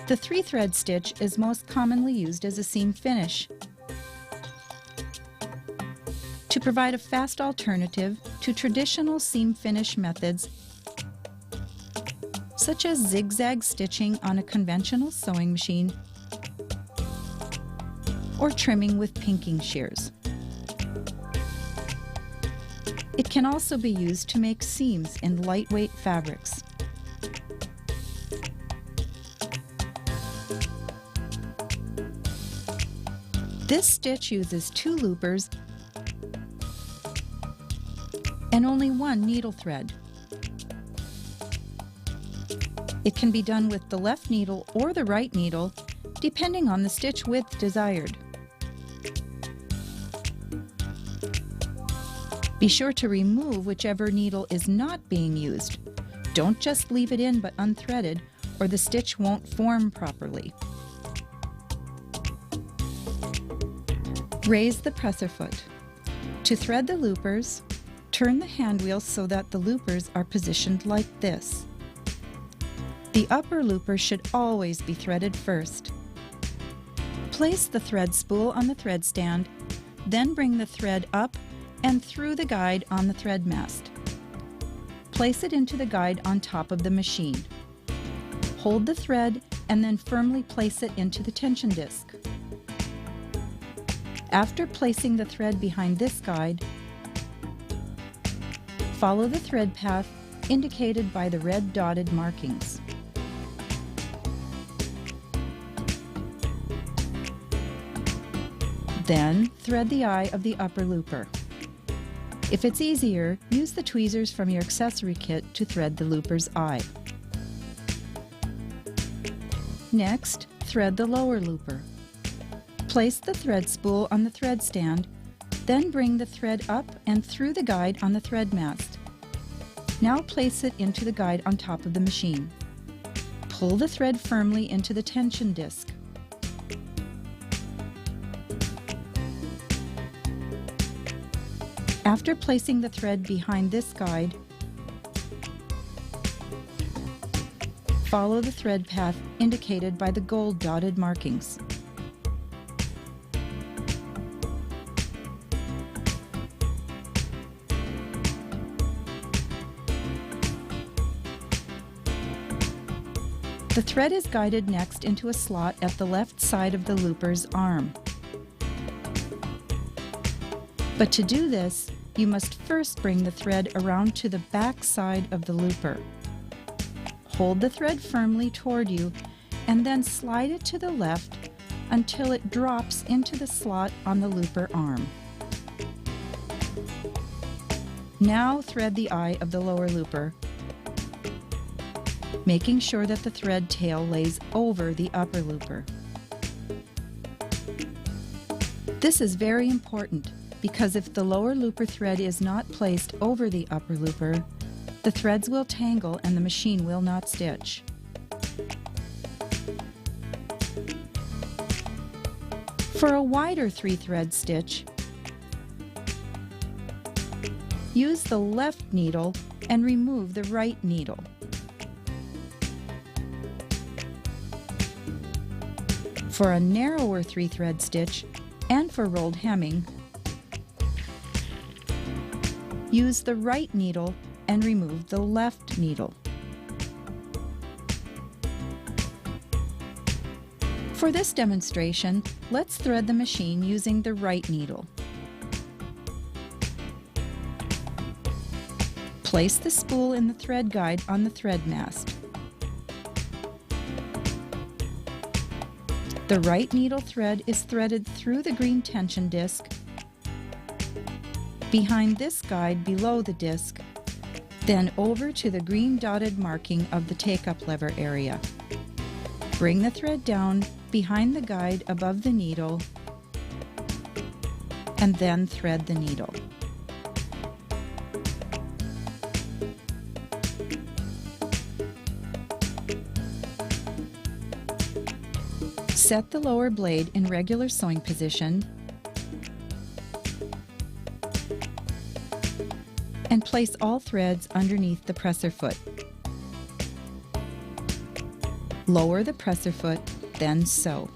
The 3-thread stitch is most commonly used as a seam finish. To provide a fast alternative to traditional seam finish methods, such as zigzag stitching on a conventional sewing machine or trimming with pinking shears. It can also be used to make seams in lightweight fabrics. This stitch uses 2 loopers and only 1 needle thread. It can be done with the left needle or the right needle, depending on the stitch width desired. Be sure to remove whichever needle is not being used. Don't just leave it in but unthreaded, or the stitch won't form properly. Raise the presser foot. To thread the loopers, turn the hand wheel so that the loopers are positioned like this. The upper looper should always be threaded first. Place the thread spool on the thread stand, then bring the thread up and through the guide on the thread mast. Place it into the guide on top of the machine. Hold the thread and then firmly place it into the tension disc. After placing the thread behind this guide, follow the thread path indicated by the red dotted markings. Then thread the eye of the upper looper. If it's easier, use the tweezers from your accessory kit to thread the looper's eye. Next, thread the lower looper. Place the thread spool on the thread stand, then bring the thread up and through the guide on the thread mast. Now place it into the guide on top of the machine. Pull the thread firmly into the tension disc. After placing the thread behind this guide, follow the thread path indicated by the gold dotted markings. The thread is guided next into a slot at the left side of the looper's arm. But to do this, you must first bring the thread around to the back side of the looper. Hold the thread firmly toward you and then slide it to the left until it drops into the slot on the looper arm. Now thread the eye of the lower looper, making sure that the thread tail lays over the upper looper. This is very important because if the lower looper thread is not placed over the upper looper, the threads will tangle and the machine will not stitch. For a wider 3-thread stitch, use the left needle and remove the right needle. For a narrower 3-thread stitch and for rolled hemming, use the right needle and remove the left needle. For this demonstration, let's thread the machine using the right needle. Place the spool in the thread guide on the thread mast. The right needle thread is threaded through the green tension disc, behind this guide below the disc, then over to the green dotted marking of the take-up lever area. Bring the thread down behind the guide above the needle and then thread the needle. Set the lower blade in regular sewing position and place all threads underneath the presser foot. Lower the presser foot, then sew.